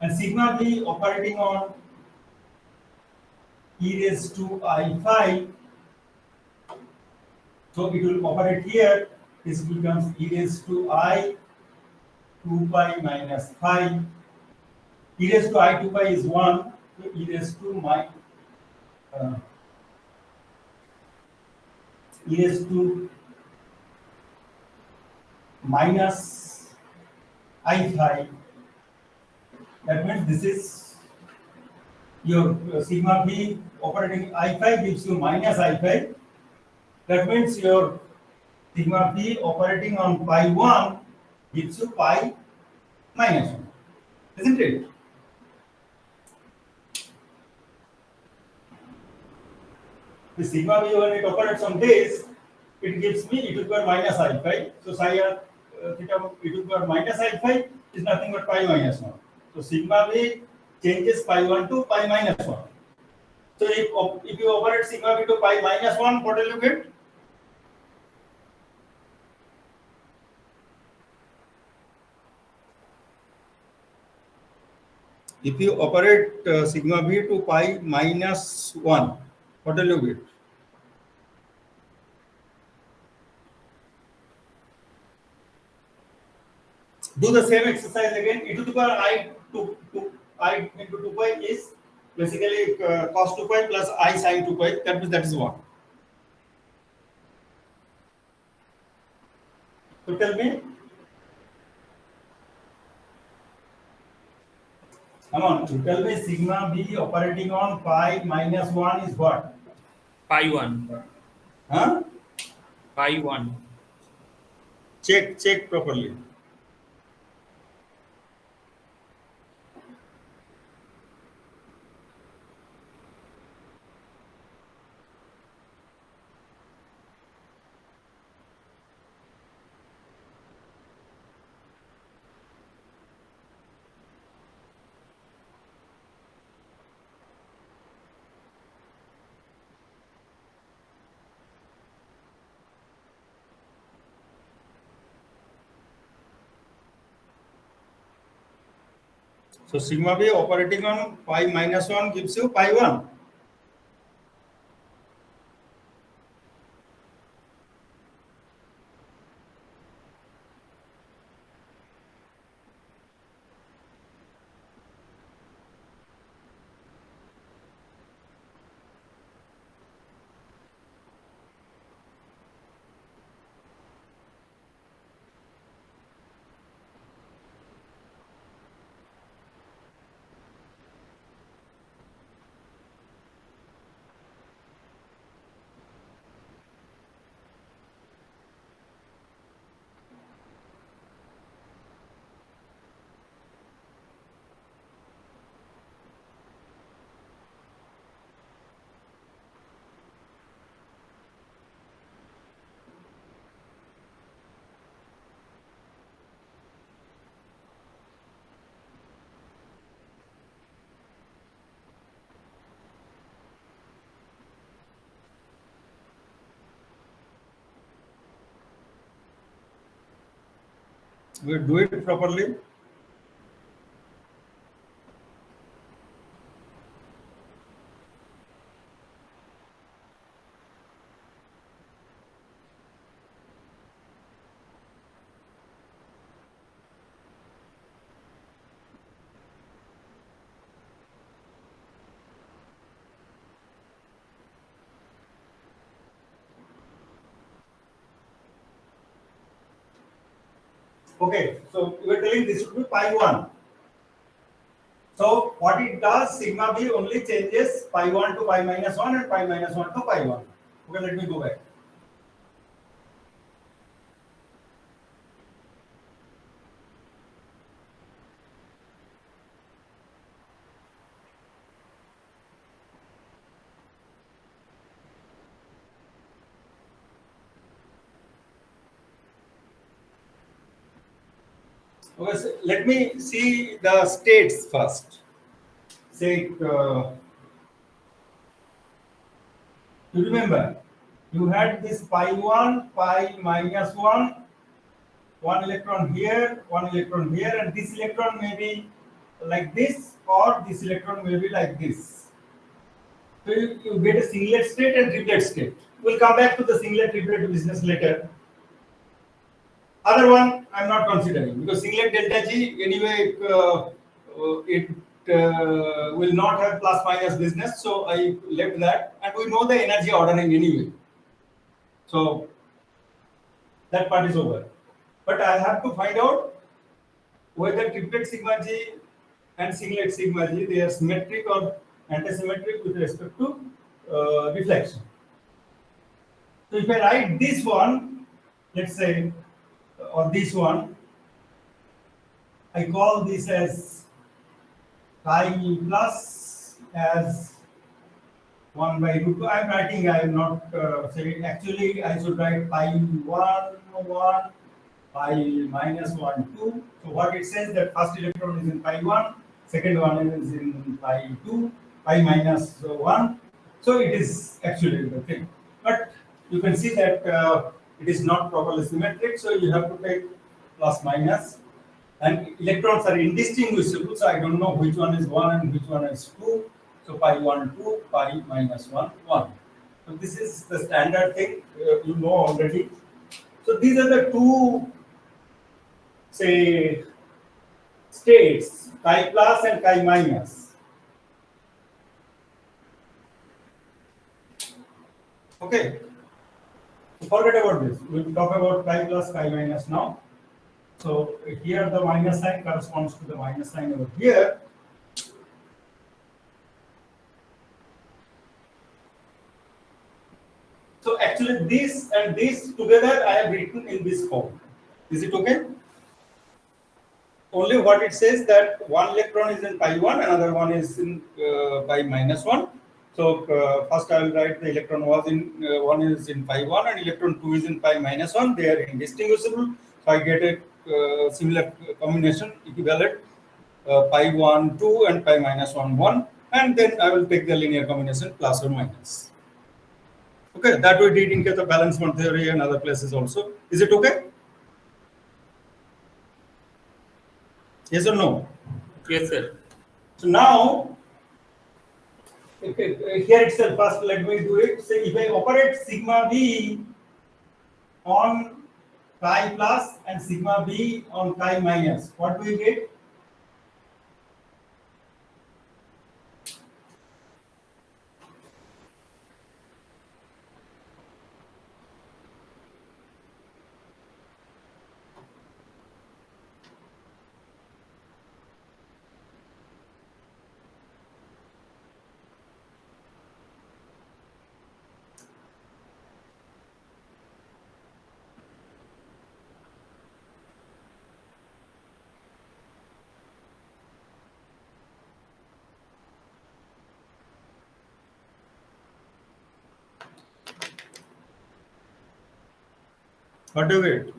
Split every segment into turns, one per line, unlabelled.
and sigma b operating on e raised to I phi. So it will operate here. This becomes e raised to I 2 pi minus phi. E raised to I 2 pi is 1. So e raised to e raised to minus I phi. That means this is your sigma b operating I phi gives you minus I phi. That means your sigma b operating on pi 1 gives you pi minus 1. Isn't it? The sigma b when it operates on this, it gives me e to the power minus I phi. So psi theta e to the power minus I phi is nothing but pi minus 1. So sigma b changes pi 1 to pi minus 1. So if you operate sigma b to pi minus 1, what will you get? If you operate sigma b to pi minus 1, what will you get? Do the same exercise again. E to the power I into 2 pi is basically cos 2 pi plus I sin 2 pi. That means that is 1. So tell me. Come on, you tell me sigma b operating on pi minus 1 is what?
Pi 1.
Huh?
Pi 1.
Check properly. So sigma b operating on pi minus 1 gives you pi 1. We do it properly. Okay, so we are telling this should be pi 1. So what it does, sigma b only changes pi 1 to pi minus 1 and pi minus 1 to pi 1. Okay, let me go back. Okay, so let me see the states first. Say, you remember, you had this pi 1, pi minus 1, one electron here, and this electron may be like this, or this electron will be like this. So you get a singlet state and triplet state. We'll come back to the singlet triplet business later. Other one I'm not considering because singlet delta G anyway it will not have plus minus business, so I left that, and we know the energy ordering anyway. So that part is over. But I have to find out whether triplet sigma G and singlet sigma G they are symmetric or antisymmetric with respect to reflection. So if I write this one, let's say, or this one, I call this as chi plus as 1 by root 2. I am writing, I am not saying, actually I should write pi 1, 1, pi minus 1, 2. So what it says that first electron is in pi 1, second one is in pi 2, pi minus 1. So it is actually the thing. But you can see that it is not properly symmetric, so you have to take plus minus. And electrons are indistinguishable, so I don't know which one is 1 and which one is 2. So pi 1, 2, pi minus 1, 1. So this is the standard thing you know already. So these are the two, say, states, chi plus and chi minus. Okay. Forget about this. We'll talk about chi plus, chi minus now. So here the minus sign corresponds to the minus sign over here. So actually this and this together I have written in this form. Is it okay? Only what it says that one electron is in pi 1, another one is in pi minus 1. So first I will write the electron was in one is in pi 1 and electron 2 is in pi minus 1. They are indistinguishable. So I get a similar combination equivalent pi 1 2 and pi minus 1 1, and then I will take the linear combination plus or minus. Okay, that we did in case of valence bond theory and other places also. Is it okay? Yes or no?
Yes, sir.
So now, here itself, first let me do it. Say if I operate sigma b on chi plus and sigma b on chi minus, what do we get? What do you get?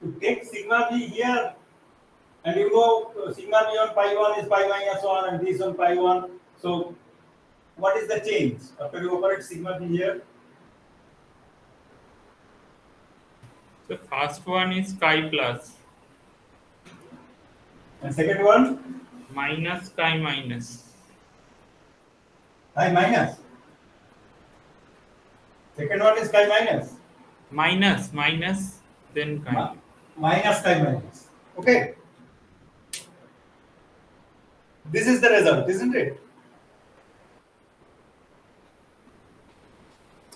To take sigma b here, and you know sigma b on pi 1 is pi minus 1 and this on pi 1. So what is the change after you operate sigma b here?
The first one is chi plus
And second one,
minus chi minus.
chi minus. Second one is chi minus.
Minus, then chi.
Minus chi minus. Okay. This is the result, isn't it?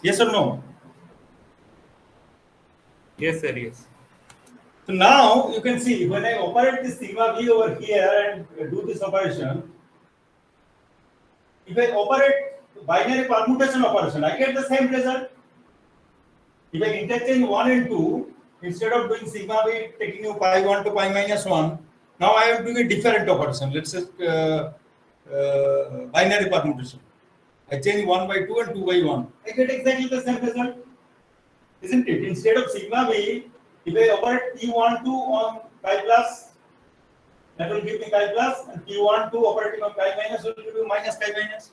Yes or no?
Yes, sir, yes.
So now you can see when I operate this sigma b over here and do this operation, if I operate binary permutation operation, I get the same result. If I interchange 1 and 2, instead of doing sigma b taking you pi 1 to pi minus 1, now I am doing a different operation. Let's say binary permutation. I change 1 by 2 and 2 by 1. I get exactly the same result. Isn't it? Instead of sigma b, if I operate p12 on pi plus, that will give me chi plus, and p12 operating on chi minus will give you minus chi minus.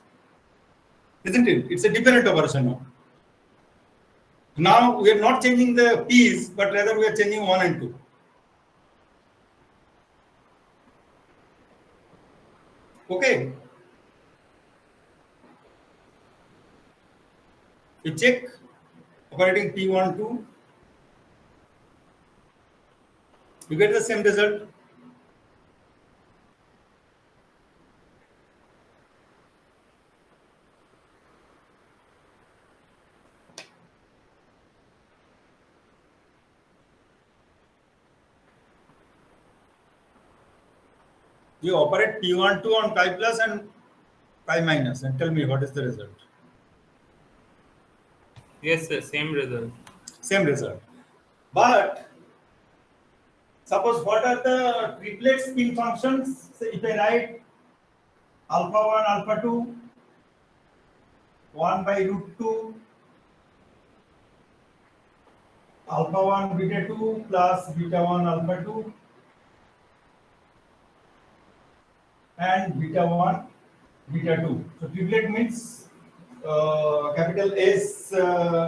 Isn't it? It's a different operation now. Now we are not changing the p's, but rather we are changing 1 and 2. Okay. You check operating p12, you get the same result. You operate p12 on chi plus and chi minus and tell me what is the result.
Yes, sir. Same result.
Same result. But suppose what are the triplet spin functions? So if I write alpha 1, alpha 2, 1 by root 2, alpha 1, beta 2 plus beta 1, alpha 2, and beta 1, beta 2. So triplet means capital S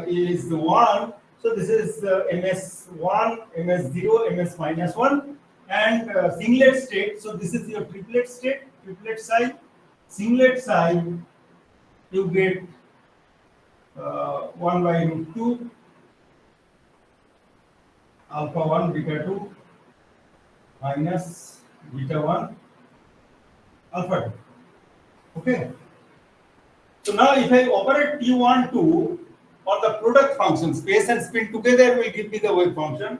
is 1. So this is ms1, ms0, ms minus 1, and singlet state. So this is your triplet state, triplet psi. Singlet psi, you get 1 by root 2, alpha 1, beta 2, minus beta 1, alpha 2. Okay. So now if I operate p12 on the product function, space and spin together will give me the wave function.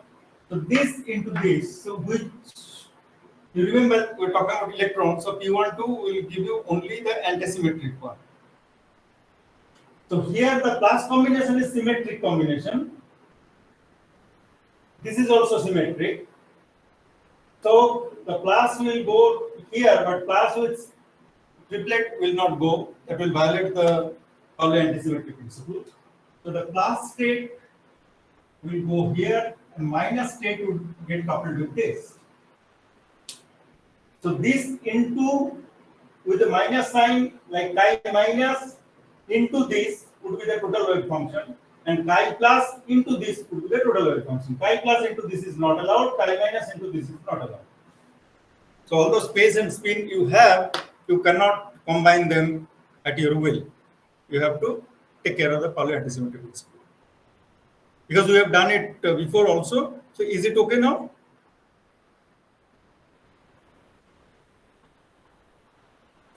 So this into this, so which you remember we're talking about electrons, so p12 will give you only the antisymmetric one. So here the plus combination is symmetric combination. This is also symmetric. So the plus will go here, but plus with triplet will not go. That will violate the Pauli antisymmetric principle. So the plus state will go here, and minus state would get coupled with this. So this into with the minus sign, like chi minus into this would be the total wave function, and chi plus into this would be the total wave function. Chi plus into this is not allowed, chi minus into this is not allowed. So although space and spin you have, you cannot combine them at your will. You have to take care of the Pauli antisymmetric principle. Because we have done it before also. So is it okay now?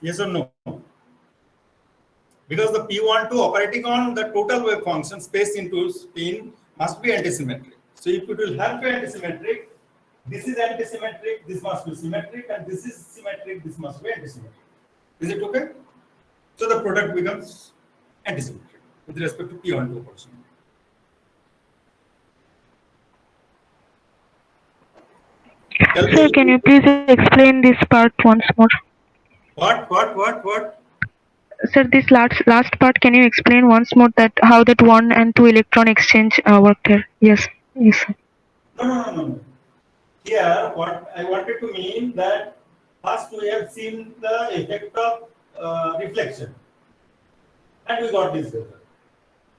Yes or no? Because the p12 operating on the total wave function, space into spin, must be antisymmetric. So if it will have to be antisymmetric, this is antisymmetric, this must be symmetric, and this is symmetric, this must be antisymmetric. Is it okay? So the product becomes antisymmetric with respect to p12 portion.
Sir, can you please explain this part once more?
What?
Sir, this last part, can you explain once more that how that 1 and 2 electron exchange work here? Yes, sir.
No. Here, what I wanted to mean that first we have seen the effect of reflection, and we got this result.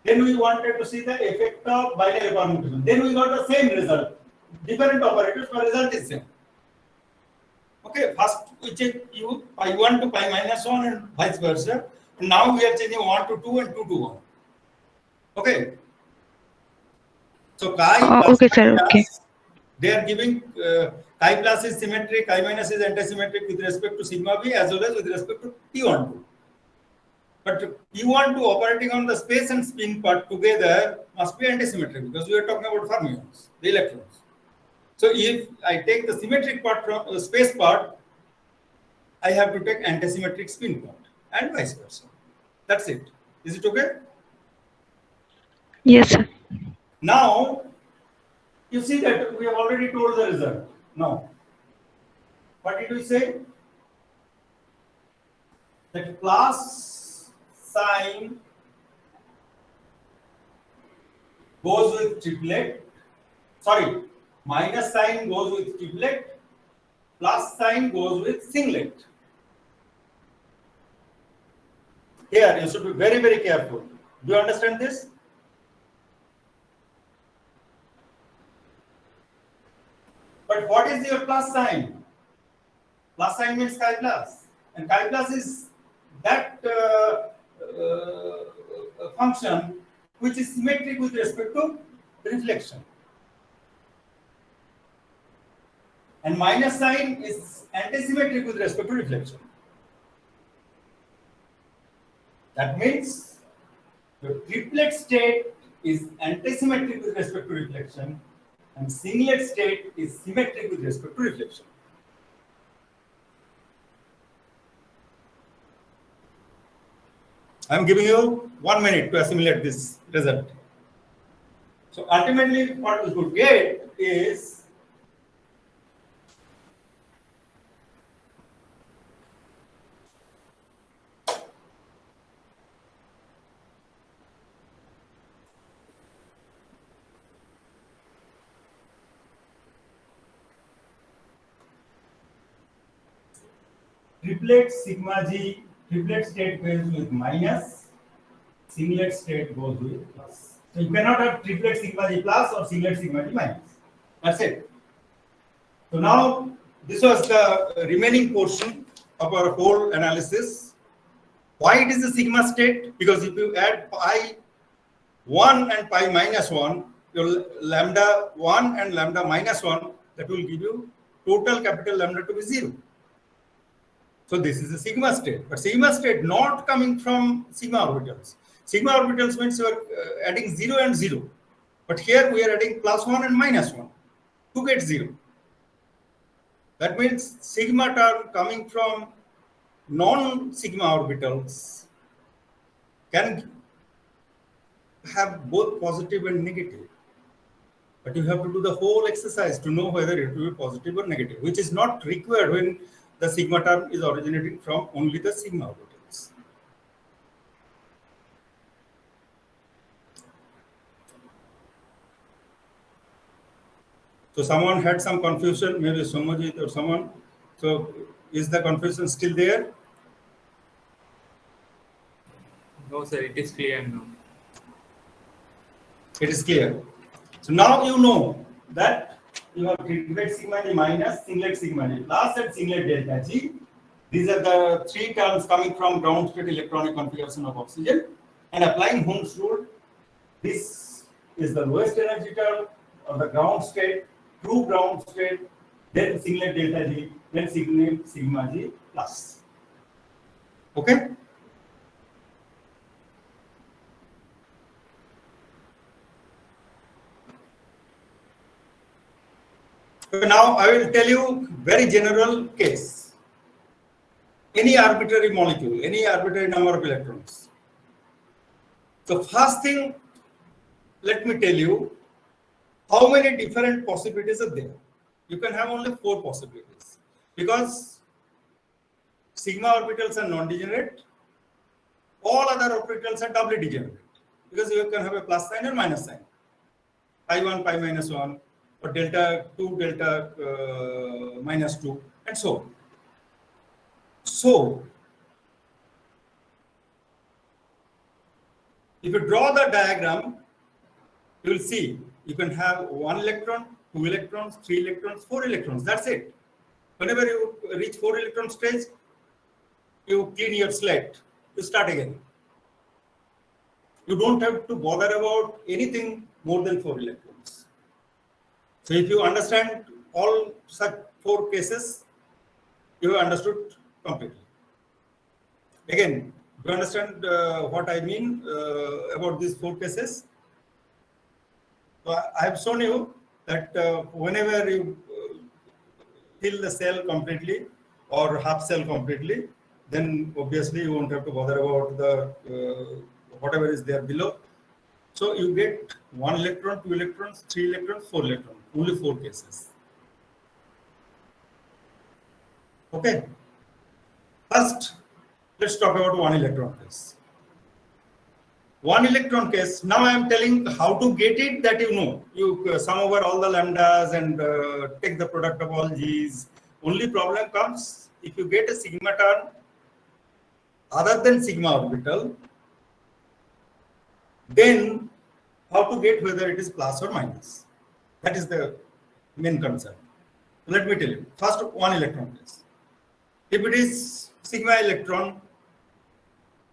Then we wanted to see the effect of binary permutation. Then we got the same result. Different operators, but result is same. Okay, first we check you pi 1 to pi minus 1 and vice versa. And now we are changing 1 to 2 and 2 to 1. Okay. So chi plus
Okay, sir. Okay.
They are giving chi plus is symmetric, chi minus is antisymmetric with respect to sigma b as well as with respect to p12. But p12 operating on the space and spin part together must be antisymmetric because we are talking about fermions, the electrons. So if I take the symmetric part from the space part, I have to take antisymmetric spin part and vice versa. That's it. Is it okay?
Yes, sir.
Now, you see that we have already told the result. Now, what did we say? That plus sign goes with triplet. Sorry, minus sign goes with triplet. Plus sign goes with singlet. Here, you should be very, very careful. Do you understand this? But what is your plus sign? Plus sign means chi plus. And chi plus is that function which is symmetric with respect to reflection. And minus sign is antisymmetric with respect to reflection. That means the triplet state is antisymmetric with respect to reflection, and singlet state is symmetric with respect to reflection. I am giving you 1 minute to assimilate this result. So ultimately, what we could get is triplet sigma g, triplet state goes with minus, singlet state goes with plus. So you cannot have triplet sigma g plus or singlet sigma g minus. That's it. So now this was the remaining portion of our whole analysis. Why it is a sigma state? Because if you add pi 1 and pi minus 1, your lambda 1 and lambda minus 1, that will give you total capital lambda to be 0. So this is a sigma state, but sigma state not coming from sigma orbitals. Sigma orbitals means you are adding 0 and 0, but here we are adding plus 1 and minus 1 to get 0. That means sigma term coming from non-sigma orbitals can have both positive and negative. But you have to do the whole exercise to know whether it will be positive or negative, which is not required when the sigma term is originating from only the sigma orbitals. So someone had some confusion, maybe Somojit or someone. So is the confusion still there?
No, sir, it is clear now.
It is clear. So now you know that you have triplet sigma g minus, singlet sigma g plus, and singlet delta g. These are the three terms coming from ground state electronic configuration of oxygen. And applying Ohm's rule, this is the lowest energy term of the ground state, true ground state, then singlet delta g, then singlet sigma g plus. Okay? So now I will tell you very general case. Any arbitrary molecule, any arbitrary number of electrons. So first thing, let me tell you how many different possibilities are there. You can have only 4 possibilities because sigma orbitals are non-degenerate. All other orbitals are doubly degenerate because you can have a plus sign or minus sign. Pi 1, pi minus 1, or delta 2, delta minus 2, and so on. So, if you draw the diagram, you will see you can have 1 electron, 2 electrons, 3 electrons, 4 electrons. That's it. Whenever you reach 4 electron stage, you clean your slate, you start again. You don't have to bother about anything more than 4 electrons. So if you understand all such 4 cases, you have understood completely. Again, do you understand what I mean about these 4 cases? So I have shown you that whenever you fill the cell completely or half cell completely, then obviously you won't have to bother about the whatever is there below. So you get 1 electron, 2 electrons, 3 electrons, 4 electrons. Only 4 cases. Okay. First, let's talk about 1 electron case. 1 electron case. Now I am telling how to get it, that you know. You sum over all the lambdas and take the product of all g's. Only problem comes if you get a sigma term other than sigma orbital, then how to get whether it is plus or minus. That is the main concern. Let me tell you. First, 1 electron case. If it is sigma electron,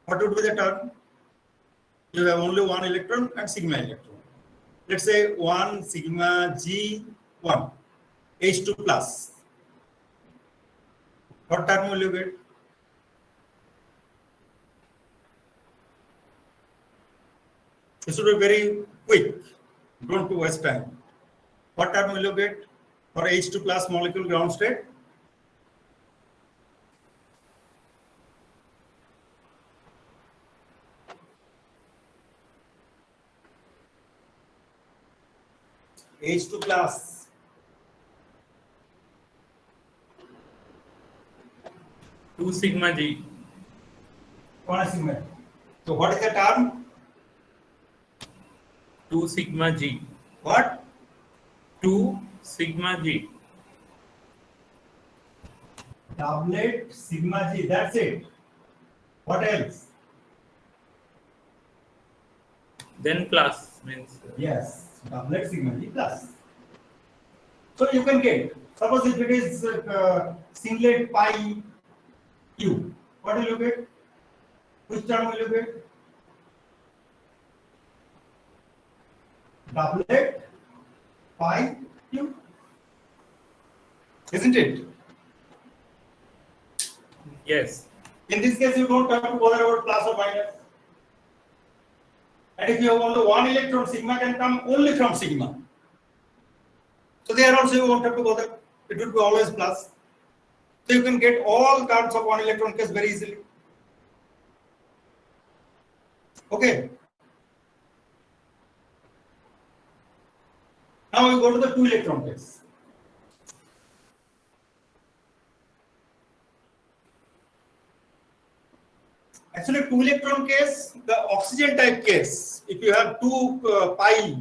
what would be the term? You have only 1 electron and sigma electron. Let's say 1 sigma G1, H2 plus. What term will you get? This should be very quick. Don't waste time. What term will you get for H2 plus molecule ground state? H2 plus.
Two sigma G.
1 sigma. So what is the term?
2 sigma G.
What?
2 sigma G.
Doublet sigma G. That's it. What else?
Then plus means
Yes. Doublet sigma G plus. So you can get. Suppose if it is singlet pi u, what will you get? Which term will you get? Doublet pi u, isn't it?
yes.
In this case, you don't have to bother about plus or minus. And if you have only 1 electron, sigma can come only from sigma. So there also you won't have to bother. It will be always plus. So you can get all terms of 1 electron case very easily. Okay. Now we go to the 2 electron case. Actually, 2 electron case, the oxygen type case, if you have 2 pi,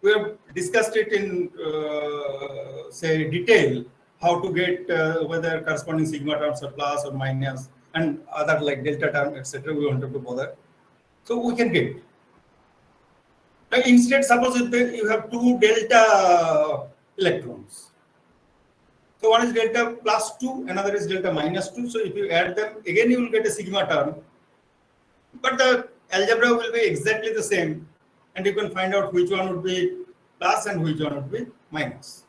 we have discussed it in say detail, how to get whether corresponding sigma terms are plus or minus and other like delta term, etc. We want to bother. So we can get. Now instead, suppose if you have 2 delta electrons. So one is delta plus 2, another is delta minus 2. So if you add them, again you will get a sigma term. But the algebra will be exactly the same. And you can find out which one would be plus and which one would be minus.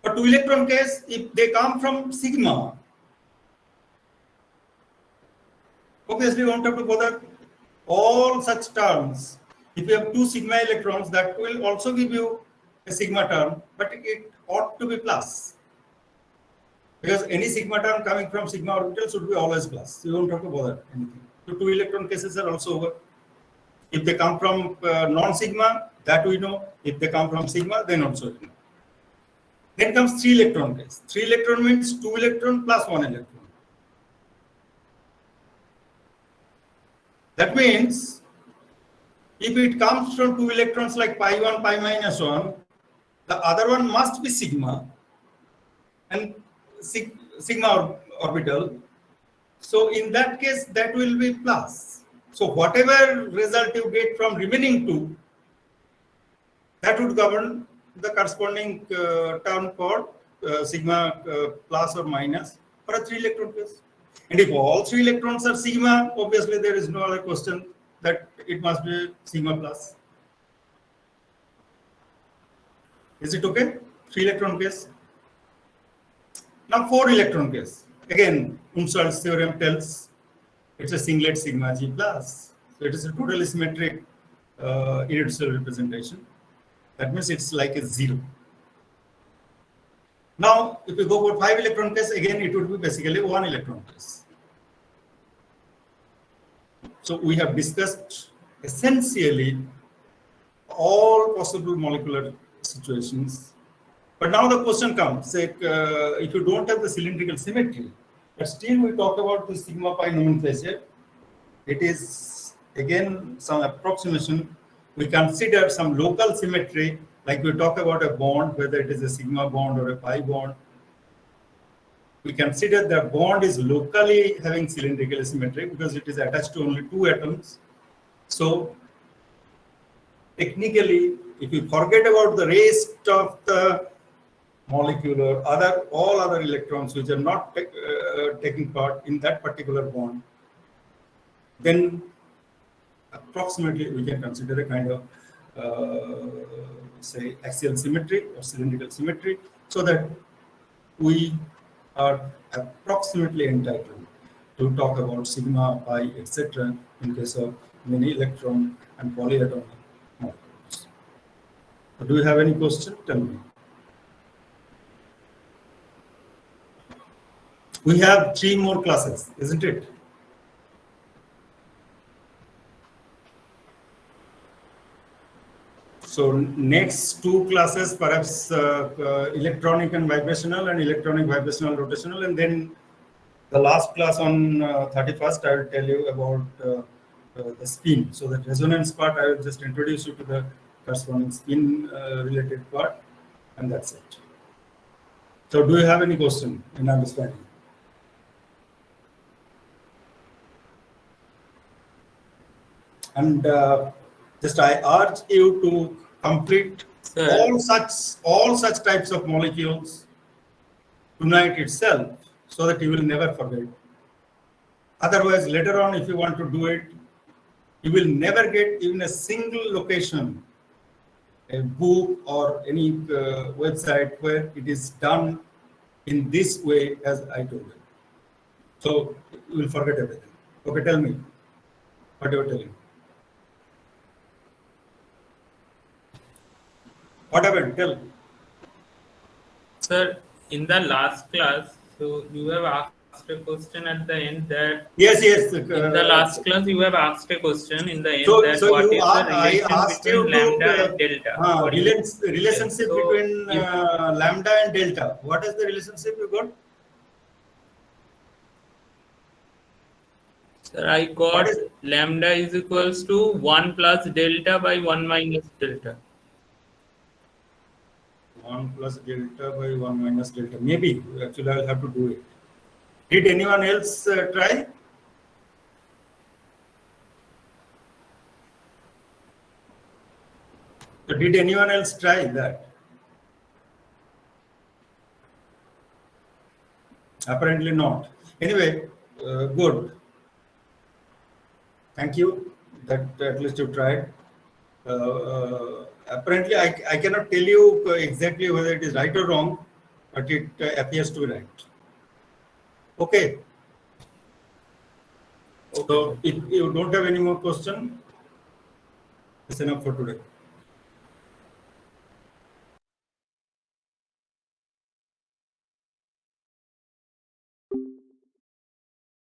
For 2 electron case, if they come from sigma, obviously you won't have to bother all such terms. If you have 2 sigma electrons, that will also give you a sigma term, but it ought to be plus. Because any sigma term coming from sigma orbital should be always plus. You don't have to bother anything. So 2 electron cases are also over. If they come from non-sigma, that we know. If they come from sigma, then also we know. Then comes 3 electron case. 3 electron means 2 electron plus 1 electron. That means if it comes from 2 electrons like pi 1, pi minus 1, the other one must be sigma and sigma orbital. So in that case, that will be plus. So whatever result you get from remaining 2, that would govern the corresponding term for sigma plus or minus for a 3 electron case. And if all 3 electrons are sigma, obviously there is no other question that it must be sigma plus. Is it okay? 3 electron case. Now 4 electron case. Again, Unsal's theorem tells it's a singlet sigma G plus. So it is a totally symmetric irreducible representation. That means it's like a 0. Now, if you go for 5 electron case, again it would be basically 1 electron case. So we have discussed essentially all possible molecular situations. But now the question comes, say, if you don't have the cylindrical symmetry, but still we talk about the sigma pi nomenclature, it is again some approximation. We consider some local symmetry, like we talk about a bond, whether it is a sigma bond or a pi bond. We consider the bond is locally having cylindrical symmetry because it is attached to only two atoms. So technically, if you forget about the rest of the molecule or all other electrons which are not taking part in that particular bond, then approximately we can consider a kind of say axial symmetry or cylindrical symmetry, so that we are approximately entitled to talk about sigma, pi, etc. in case of many electron and polyatomic molecules. So do you have any question? Tell me. We have 3 more classes, isn't it? So next 2 classes, perhaps electronic and vibrational and electronic vibrational rotational, and then the last class on 31st, I will tell you about the spin. So the resonance part, I will just introduce you to the corresponding spin related part, and that's it. So do you have any question in understanding? And just I urge you to complete all such types of molecules tonight itself, so that you will never forget. Otherwise, later on, if you want to do it, you will never get even a single location, a book or any website where it is done in this way as I told you. So you will forget everything. Okay, tell me what you are telling. What happened? Tell.
Sir, in the last class, so you have asked a question at the end that
Yes.
in the last class you have asked a question in the end
So
what is the relation between lambda and delta?
Relationship
So
between lambda and delta. What is the relationship you got?
Sir, I got lambda is equals to 1 plus delta by 1 minus delta.
1 plus delta by 1 minus delta. Maybe. Actually, I will have to do it. Did anyone else try? Did anyone else try that? Apparently not. Anyway, good. Thank you that at least you tried. Apparently, I cannot tell you exactly whether it is right or wrong, but it appears to be right. Okay. So if you don't have any more question, it's enough for today.